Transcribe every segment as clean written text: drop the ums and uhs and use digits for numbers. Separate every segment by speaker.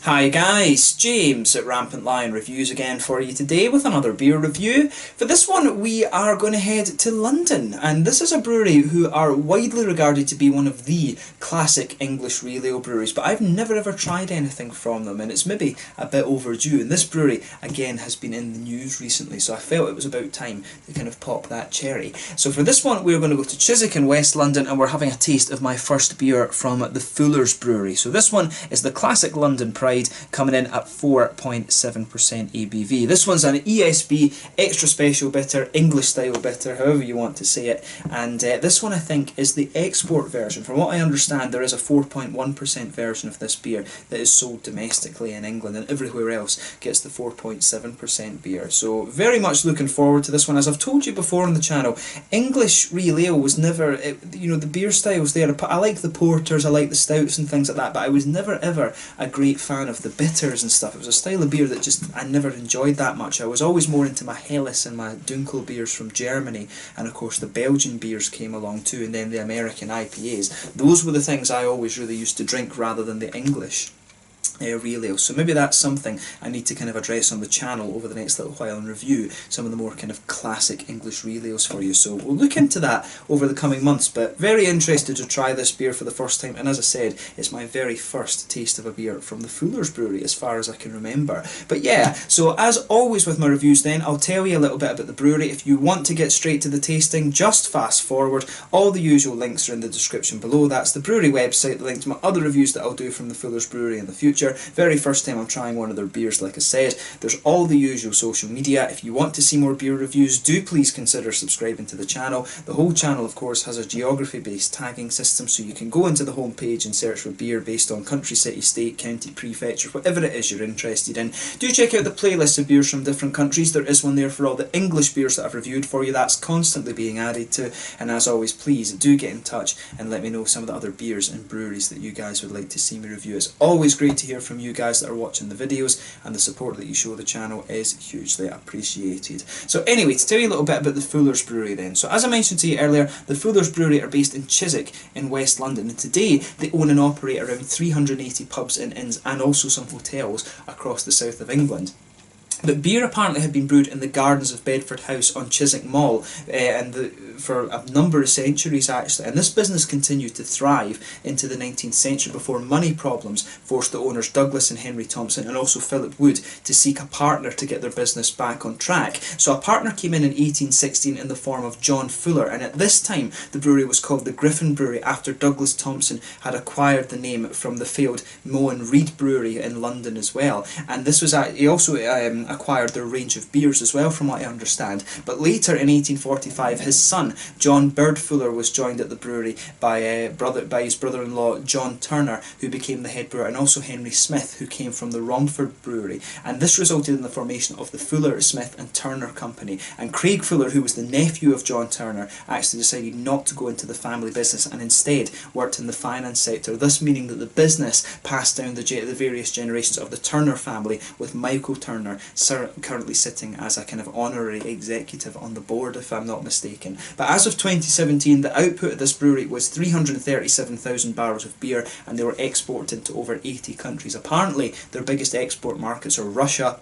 Speaker 1: Hi guys, James at Rampant Lion Reviews again for you today with another beer review. For this one we are going to head to London, and this is a brewery who are widely regarded to be one of the classic English real ale breweries, but I've never ever tried anything from them and it's maybe a bit overdue, and this brewery again has been in the news recently, so I felt it was about time to kind of pop that cherry. So for this one we're going to go to Chiswick in West London and we're having a taste of my first beer from the Fuller's Brewery. So this one is the classic London Pride, coming in at 4.7% ABV. This one's an ESB, extra special bitter, English style bitter, however you want to say it, and this one I think is the export version. From what I understand, there is a 4.1% version of this beer that is sold domestically in England, and everywhere else gets the 4.7% beer. So very much looking forward to this one. As I've told you before on the channel, English real ale was never, the beer styles there, I like the porters, I like the stouts and things like that, but I was never ever a great fan of the bitters and stuff. It was a style of beer that just I never enjoyed that much. I was always more into my Helles and my Dunkel beers from Germany, and of course the Belgian beers came along too, and then the American IPAs. Those were the things I always really used to drink rather than the English real ale. So maybe that's something I need to kind of address on the channel over the next little while and review some of the more kind of classic English real ales for you. So we'll look into that over the coming months, but very interested to try this beer for the first time, and as I said, it's my very first taste of a beer from the Fuller's Brewery as far as I can remember. But yeah, so as always with my reviews then, I'll tell you a little bit about the brewery. If you want to get straight to the tasting, just fast forward. All the usual links are in the description below. That's the brewery website, the link to my other reviews that I'll do from the Fuller's Brewery in the future. Very first time I'm trying one of their beers, like I said. There's all the usual social media. If you want to see more beer reviews, do please consider subscribing to the channel. The whole channel, of course, has a geography-based tagging system, so you can go into the home page and search for beer based on country, city, state, county, prefecture, whatever it is you're interested in. Do check out the playlist of beers from different countries. There is one there for all the English beers that I've reviewed for you. That's constantly being added to. And as always, please do get in touch and let me know some of the other beers and breweries that you guys would like to see me review. It's always great to hear from you guys that are watching the videos, and the support that you show the channel is hugely appreciated. So anyway, to tell you a little bit about the Fuller's Brewery then. So as I mentioned to you earlier, the Fuller's Brewery are based in Chiswick in West London, and today they own and operate around 380 pubs and inns and also some hotels across the south of England. But beer apparently had been brewed in the gardens of Bedford House on Chiswick Mall for a number of centuries actually, and this business continued to thrive into the 19th century before money problems forced the owners Douglas and Henry Thompson and also Philip Wood to seek a partner to get their business back on track. So a partner came in 1816 in the form of John Fuller, and at this time the brewery was called the Griffin Brewery after Douglas Thompson had acquired the name from the failed Moe and Reed Brewery in London as well. And this was he also acquired their range of beers as well, from what I understand. But later in 1845 his son John Bird Fuller was joined at the brewery by his brother-in-law John Turner, who became the head brewer, and also Henry Smith, who came from the Romford Brewery, and this resulted in the formation of the Fuller, Smith and Turner Company. And Craig Fuller, who was the nephew of John Turner, actually decided not to go into the family business and instead worked in the finance sector, thus meaning that the business passed down the various generations of the Turner family, with Michael Turner currently sitting as a kind of honorary executive on the board, if I'm not mistaken. But as of 2017, the output of this brewery was 337,000 barrels of beer, and they were exported to over 80 countries. Apparently, their biggest export markets are Russia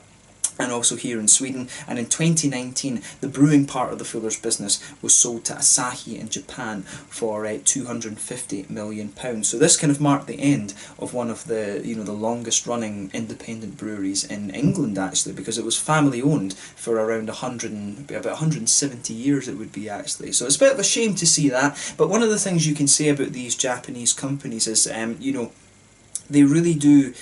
Speaker 1: and also here in Sweden, and in 2019 the brewing part of the Fuller's business was sold to Asahi in Japan for £250 million. So this kind of marked the end of one of the the longest running independent breweries in England actually, because it was family owned for around about 170 years it would be actually. So it's a bit of a shame to see that, but one of the things you can say about these Japanese companies is they really do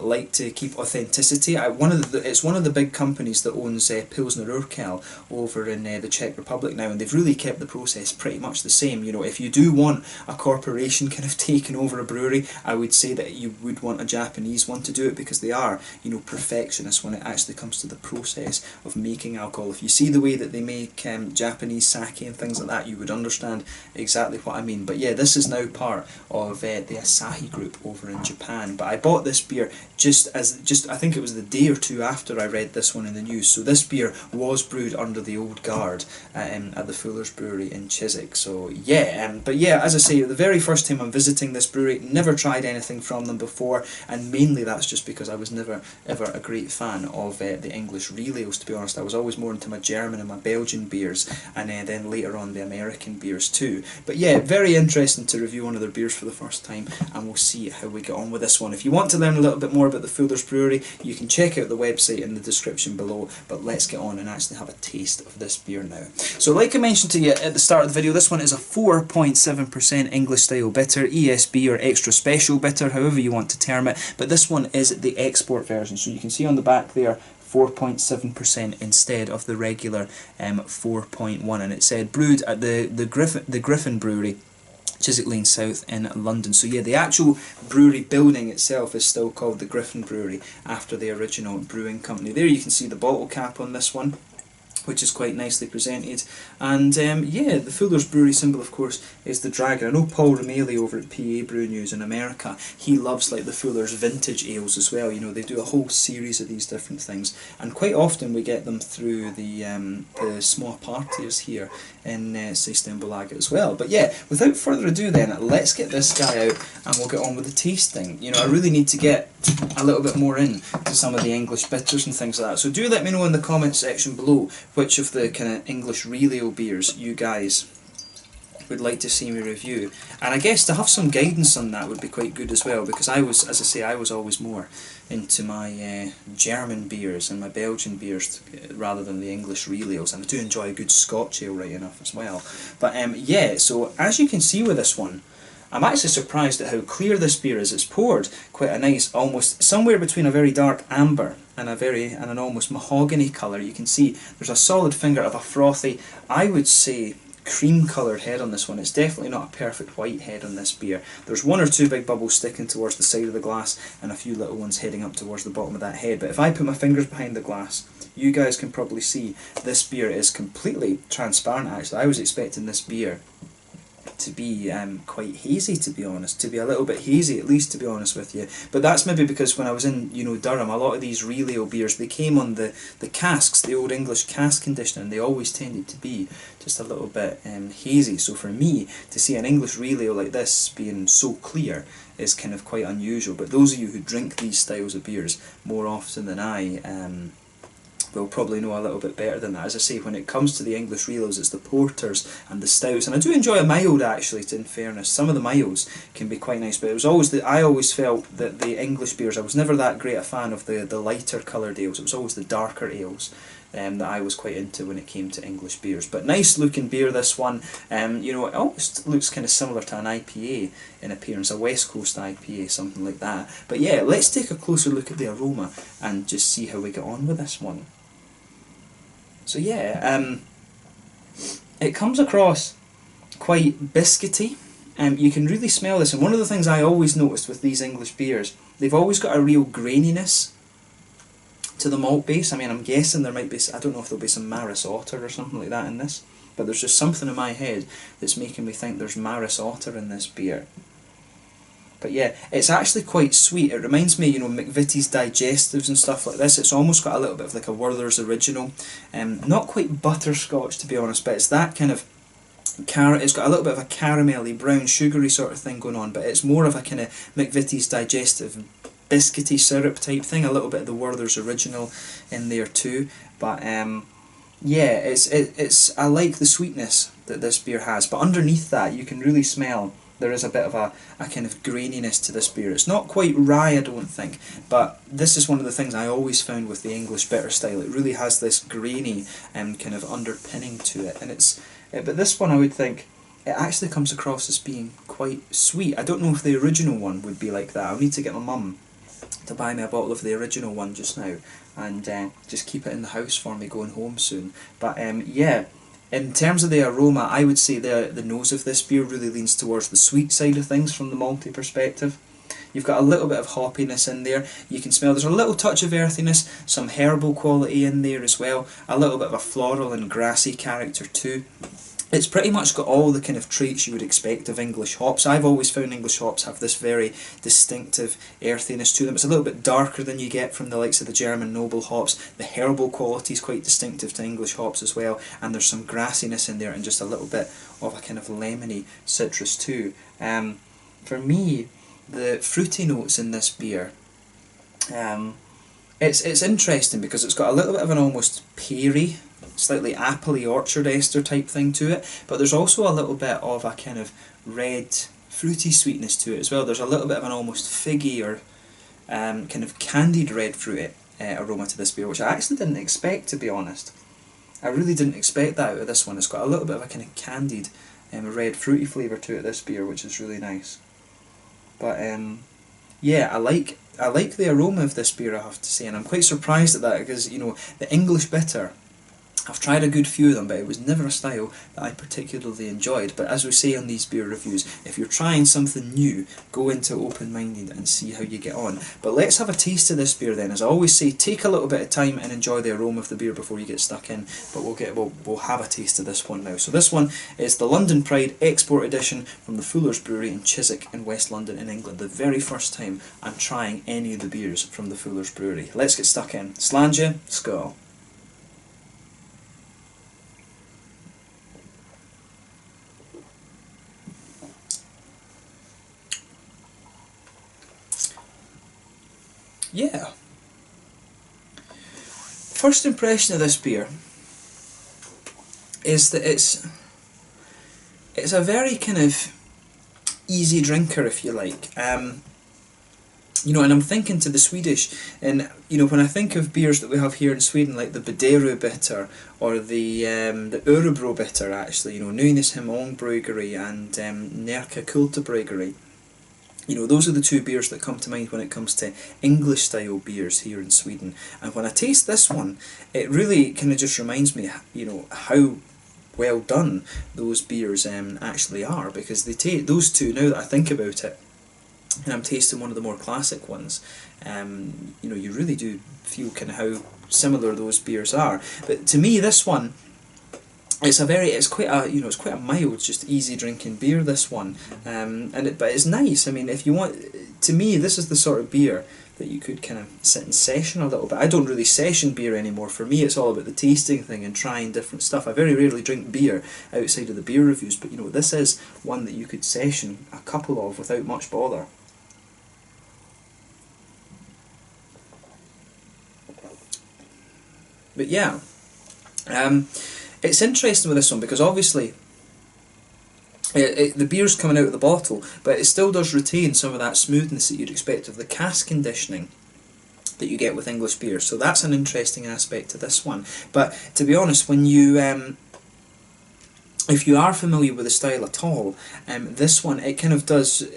Speaker 1: like to keep authenticity. It's one of the big companies that owns Pilsner Urquell over in the Czech Republic now, and they've really kept the process pretty much the same. If you do want a corporation kind of taking over a brewery, I would say that you would want a Japanese one to do it, because they are perfectionists when it actually comes to the process of making alcohol. If you see the way that they make Japanese sake and things like that, you would understand exactly what I mean. But yeah, this is now part of the Asahi group over in Japan. But I bought this beer I think it was the day or two after I read this one in the news. So this beer was brewed under the old guard at the Fuller's Brewery in Chiswick. So yeah, but yeah, as I say, the very first time I'm visiting this brewery, never tried anything from them before, and mainly that's just because I was never ever a great fan of the English real ales, to be honest. I was always more into my German and my Belgian beers, and then later on the American beers too. But yeah, very interesting to review one of their beers for the first time, and we'll see how we get on with this one. If you want to learn a little bit more about the Fuller's Brewery, you can check out the website in the description below, but let's get on and actually have a taste of this beer now. So like I mentioned to you at the start of the video, this one is a 4.7% English style bitter, ESB or extra special bitter, however you want to term it, but this one is the export version. So you can see on the back there 4.7% instead of the regular 4.1, and it said brewed at the Griffin Brewery, Chiswick Lane South in London. So yeah, the actual brewery building itself is still called the Griffin Brewery after the original brewing company. There you can see the bottle cap on this one, which is quite nicely presented, and yeah, the Fuller's Brewery symbol of course is the dragon. I know Paul Romeli over at PA Brew News in America, he loves like the Fuller's vintage ales as well. You know, they do a whole series of these different things, and quite often we get them through the small parties here in Systembolaget as well. But yeah, without further ado then, let's get this guy out and we'll get on with the tasting. You know, I really need to get a little bit more in to some of the English bitters and things like that, so do let me know in the comments section below which of the kind of English real ale beers you guys would like to see me review. And I guess to have some guidance on that would be quite good as well, because I was, as I say, I was always more into my German beers and my Belgian beers rather than the English real ales, and I do enjoy a good Scotch ale right enough as well. But yeah, so as you can see with this one, I'm actually surprised at how clear this beer is. It's poured quite a nice, almost somewhere between a very dark amber and an almost mahogany colour. You can see there's a solid finger of a frothy, I would say, cream coloured head on this one. It's definitely not a perfect white head on this beer. There's one or two big bubbles sticking towards the side of the glass and a few little ones heading up towards the bottom of that head. But if I put my fingers behind the glass, you guys can probably see this beer is completely transparent actually. I was expecting this beer to be quite hazy, to be honest, to be a little bit hazy at least, to be honest with you. But that's maybe because when I was in, you know, Durham, a lot of these real ale beers, they came on the casks, the old English cask conditioner, and they always tended to be just a little bit hazy. So for me to see an English real ale like this being so clear is kind of quite unusual. But those of you who drink these styles of beers more often than I will probably know a little bit better than that. As I say, when it comes to the English real ales, it's the porters and the stouts, and I do enjoy a mild actually, in fairness. Some of the milds can be quite nice, but it was always I always felt that the English beers, I was never that great a fan of the lighter coloured ales. It was always the darker ales that I was quite into when it came to English beers. But nice looking beer, this one. You know, it almost looks kind of similar to an IPA in appearance, a West Coast IPA, something like that. But yeah, let's take a closer look at the aroma and just see how we get on with this one. So yeah, it comes across quite biscuity. You can really smell this, and one of the things I always noticed with these English beers, they've always got a real graininess to the malt base. I mean, I'm guessing there might be, I don't know if there'll be some Maris Otter or something like that in this, but there's just something in my head that's making me think there's Maris Otter in this beer. But yeah, it's actually quite sweet. It reminds me, you know, McVitie's digestives and stuff like this. It's almost got a little bit of like a Werther's Original. Not quite butterscotch, to be honest, but it's that kind of it's got a little bit of a caramelly, brown, sugary sort of thing going on, but it's more of a kind of McVitie's digestive, biscuity syrup type thing. A little bit of the Werther's Original in there too. But yeah, it's I like the sweetness that this beer has, but underneath that you can really smell there is a bit of a kind of graininess to this beer. It's not quite rye, I don't think, but this is one of the things I always found with the English bitter style. It really has this grainy kind of underpinning to it, and but this one I would think it actually comes across as being quite sweet. I don't know if the original one would be like that. I'll need to get my mum to buy me a bottle of the original one just now and just keep it in the house for me going home soon. But yeah. In terms of the aroma, I would say the nose of this beer really leans towards the sweet side of things from the malty perspective. You've got a little bit of hoppiness in there. You can smell there's a little touch of earthiness, some herbal quality in there as well, a little bit of a floral and grassy character too. It's pretty much got all the kind of traits you would expect of English hops. I've always found English hops have this very distinctive earthiness to them. It's a little bit darker than you get from the likes of the German noble hops. The herbal quality is quite distinctive to English hops as well, and there's some grassiness in there and just a little bit of a kind of lemony citrus too. For me, the fruity notes in this beer, it's interesting because it's got a little bit of an almost peary, slightly appley orchard ester type thing to it, but there's also a little bit of a kind of red fruity sweetness to it as well. There's a little bit of an almost figgy or kind of candied red fruit aroma to this beer, which I actually didn't expect, to be honest. I really didn't expect that out of this one. It's got a little bit of a kind of candied red fruity flavour to it, this beer, which is really nice. But yeah, I like the aroma of this beer, I have to say, and I'm quite surprised at that because, you know, the English bitter, I've tried a good few of them, but it was never a style that I particularly enjoyed. But as we say on these beer reviews, if you're trying something new, go into open-minded and see how you get on. But let's have a taste of this beer then. As I always say, take a little bit of time and enjoy the aroma of the beer before you get stuck in. But we'll have a taste of this one now. So this one is the London Pride Export Edition from the Fuller's Brewery in Chiswick in West London in England. The very first time I'm trying any of the beers from the Fuller's Brewery. Let's get stuck in. Slàinte, skål. Yeah. First impression of this beer is that it's a very kind of easy drinker, if you like. You know, and I'm thinking to the Swedish, and you know, when I think of beers that we have here in Sweden, like the Bedero bitter or the Örebro bitter, actually, you know, Nynäshamn Brewery and Närke Kulta Brewery. You know, those are the two beers that come to mind when it comes to English style beers here in Sweden. And when I taste this one, it really kind of just reminds me, you know, how well done those beers actually are, because they those two, now that I think about it, and I'm tasting one of the more classic ones, you know, you really do feel kind of how similar those beers are. But to me, this one, it's quite a mild, just easy drinking beer, this one, but it's nice. I mean, if you want, to me, this is the sort of beer that you could kind of sit and session a little bit. I don't really session beer anymore. For me, it's all about the tasting thing and trying different stuff. I very rarely drink beer outside of the beer reviews, but you know, this is one that you could session a couple of without much bother. But yeah, it's interesting with this one because obviously the beer's coming out of the bottle, but it still does retain some of that smoothness that you'd expect of the cask conditioning that you get with English beer. So that's an interesting aspect to this one. But to be honest, when you if you are familiar with the style at all, this one, it kind of does,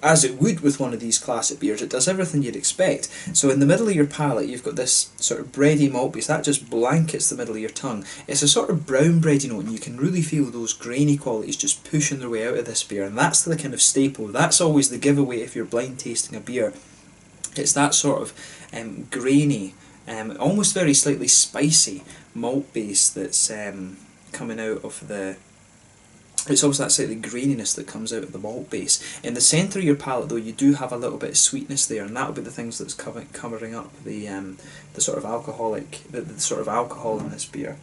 Speaker 1: as it would with one of these classic beers, it does everything you'd expect. So in the middle of your palate, you've got this sort of bready malt base, that just blankets the middle of your tongue. It's a sort of brown bready note, and you can really feel those grainy qualities just pushing their way out of this beer, and that's the kind of staple. That's always the giveaway if you're blind tasting a beer. It's that sort of grainy, almost very slightly spicy malt base that's coming out of the... It's also that slightly graininess that comes out of the malt base. In the centre of your palate, though, you do have a little bit of sweetness there, and that'll be the things that's covering up the sort of alcoholic, the sort of alcohol in this beer.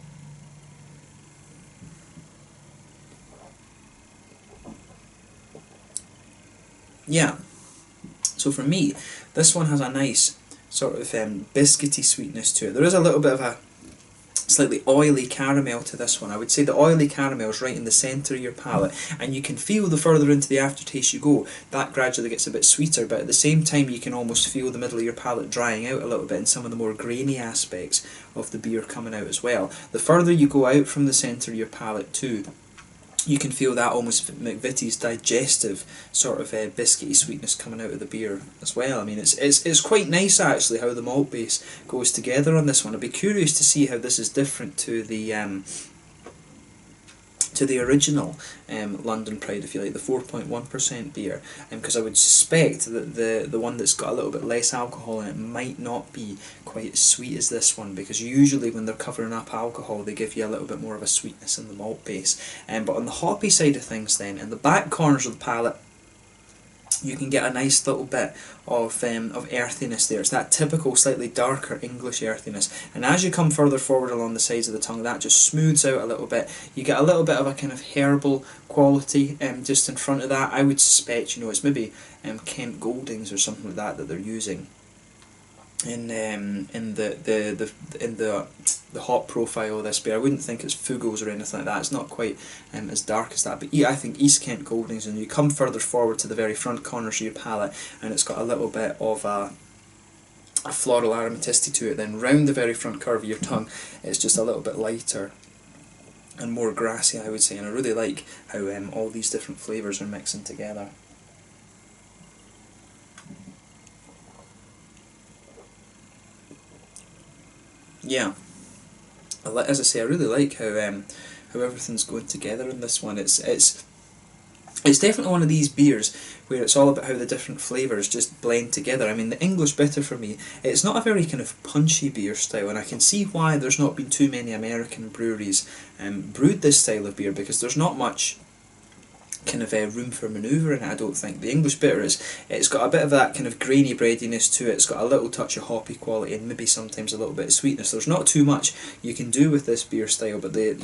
Speaker 1: Yeah. So for me, this one has a nice sort of biscuity sweetness to it. There is a little bit of a slightly oily caramel to this one. I would say the oily caramel is right in the centre of your palate, and you can feel the further into the aftertaste you go, that gradually gets a bit sweeter, but at the same time you can almost feel the middle of your palate drying out a little bit and some of the more grainy aspects of the beer coming out as well. The further you go out from the centre of your palate too, you can feel that almost McVitie's digestive sort of biscuity sweetness coming out of the beer as well. I mean, it's quite nice actually how the malt base goes together on this one. I'd be curious to see how this is different to the to the original London Pride, if you like, the 4.1% beer, because I would suspect that the one that's got a little bit less alcohol in it might not be quite as sweet as this one, because usually when they're covering up alcohol they give you a little bit more of a sweetness in the malt base. But on the hoppy side of things then, in the back corners of the palate, you can get a nice little bit of earthiness there. It's that typical slightly darker English earthiness, and as you come further forward along the sides of the tongue, that just smooths out a little bit. You get a little bit of a kind of herbal quality just in front of that. I would suspect, you know, it's maybe Kent Goldings or something like that they're using in the hop profile of this beer. I wouldn't think it's Fugos or anything like that. It's not quite as dark as that, but yeah, I think East Kent Goldings, and you come further forward to the very front corners of your palate and it's got a little bit of a floral aromaticity to it. Then round the very front curve of your tongue it's just a little bit lighter and more grassy, I would say, and I really like how all these different flavours are mixing together. Yeah, as I say, I really like how everything's going together in this one. It's definitely one of these beers where it's all about how the different flavours just blend together. I mean, the English bitter for me, it's not a very kind of punchy beer style, and I can see why there's not been too many American breweries brewed this style of beer, because there's not much kind of room for manoeuvre in it, I don't think. The English bitter it's got a bit of that kind of grainy breadiness to it, it's got a little touch of hoppy quality and maybe sometimes a little bit of sweetness. There's not too much you can do with this beer style, but a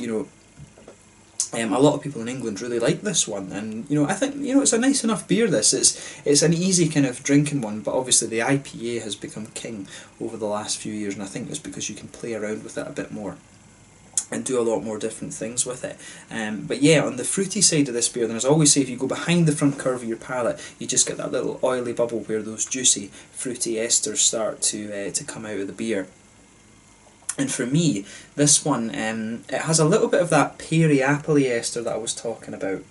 Speaker 1: lot of people in England really like this one, and I think it's a nice enough beer. It's an easy kind of drinking one, but obviously the IPA has become king over the last few years, and I think it's because you can play around with it a bit more and do a lot more different things with it. But yeah, on the fruity side of this beer, then, as I always say, if you go behind the front curve of your palate, you just get that little oily bubble where those juicy fruity esters start to come out of the beer. And for me, this one, it has a little bit of that peary appley ester that I was talking about.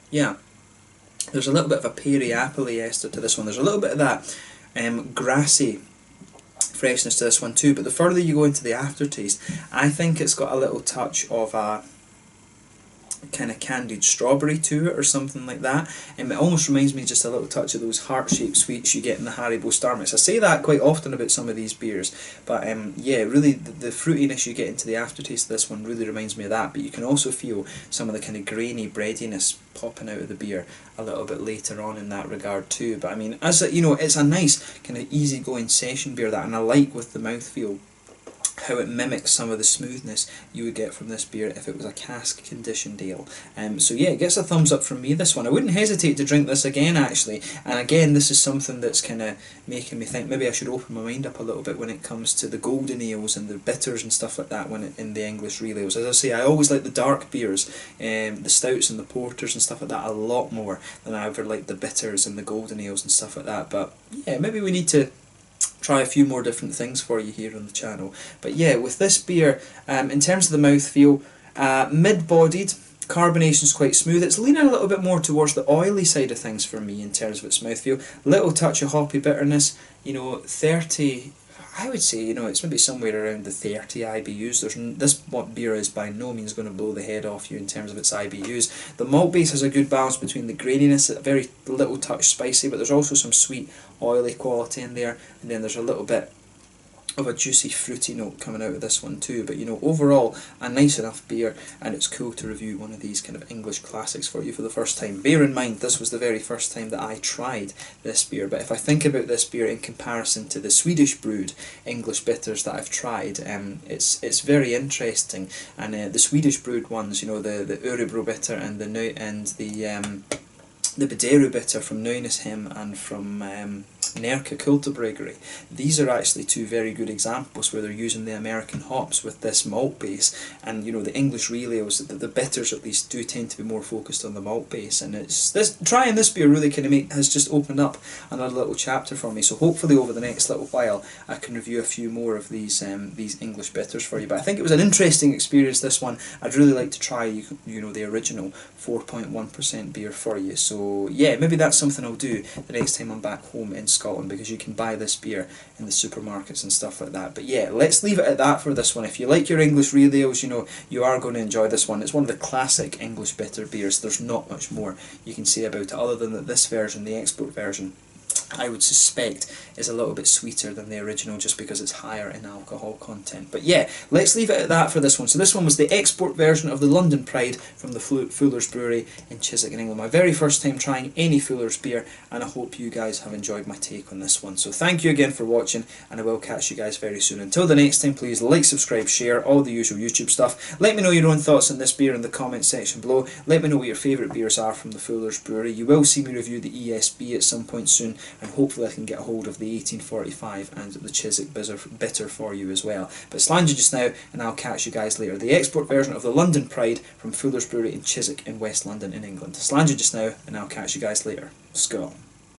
Speaker 1: Yeah, there's a little bit of a peary appley ester to this one. There's a little bit of that grassy freshness to this one too, but the further you go into the aftertaste, I think it's got a little touch of a kind of candied strawberry to it or something like that. It almost reminds me just a little touch of those heart-shaped sweets you get in the Haribo Star Mix. I say that quite often about some of these beers, but yeah, really the fruitiness you get into the aftertaste of this one really reminds me of that, but you can also feel some of the kind of grainy breadiness popping out of the beer a little bit later on in that regard too. But I mean, it's a nice kind of easygoing session beer, that, and I like with the mouthfeel how it mimics some of the smoothness you would get from this beer if it was a cask conditioned ale. So yeah, it gets a thumbs up from me, this one. I wouldn't hesitate to drink this again, actually, and again this is something that's kind of making me think maybe I should open my mind up a little bit when it comes to the golden ales and the bitters and stuff like that in the English real ales. As I say, I always like the dark beers, the stouts and the porters and stuff like that a lot more than I ever like the bitters and the golden ales and stuff like that. But yeah, maybe we need to try a few more different things for you here on the channel. But yeah, with this beer, in terms of the mouthfeel, mid-bodied, carbonation's quite smooth. It's leaning a little bit more towards the oily side of things for me in terms of its mouthfeel. Little touch of hoppy bitterness, 30, I would say, it's maybe somewhere around the 30 IBUs. This beer is by no means going to blow the head off you in terms of its IBUs. The malt base has a good balance between the graininess, a very little touch spicy, but there's also some sweet, oily quality in there, and then there's a little bit of a juicy fruity note coming out of this one too. But overall a nice enough beer, and it's cool to review one of these kind of English classics for you for the first time. Bear in mind, this was the very first time that I tried this beer, but if I think about this beer in comparison to the Swedish brewed English bitters that I've tried, it's very interesting. And the Swedish brewed ones, the Örebro bitter and the Bideru bitter from Nynäshem and from Närke Kulturbryggeri. These are actually two very good examples where they're using the American hops with this malt base, and the English real ales, the bitters at least do tend to be more focused on the malt base, and trying this beer really kind of has just opened up another little chapter for me. So hopefully over the next little while I can review a few more of these English bitters for you. But I think it was an interesting experience, this one. I'd really like to try the original 4.1% beer for you. So yeah, maybe that's something I'll do the next time I'm back home in Scotland. Scotland, because you can buy this beer in the supermarkets and stuff like that. But yeah, let's leave it at that for this one. If you like your English real ales, you know, you are going to enjoy this one. It's one of the classic English bitter beers. There's not much more you can say about it, other than that this version, the export version, I would suspect is a little bit sweeter than the original, just because it's higher in alcohol content. But yeah, let's leave it at that for this one. So this one was the export version of the London Pride from the Fuller's Brewery in Chiswick in England. My very first time trying any Fuller's beer, and I hope you guys have enjoyed my take on this one. So thank you again for watching, and I will catch you guys very soon. Until the next time, please like, subscribe, share, all the usual YouTube stuff. Let me know your own thoughts on this beer in the comments section below. Let me know what your favourite beers are from the Fuller's Brewery. You will see me review the ESB at some point soon, and hopefully I can get a hold of the 1845 and the Chiswick bitter for you as well. But slàinte just now, and I'll catch you guys later. The export version of the London Pride from Fuller's Brewery in Chiswick in West London in England. Slàinte just now, and I'll catch you guys later. Skål.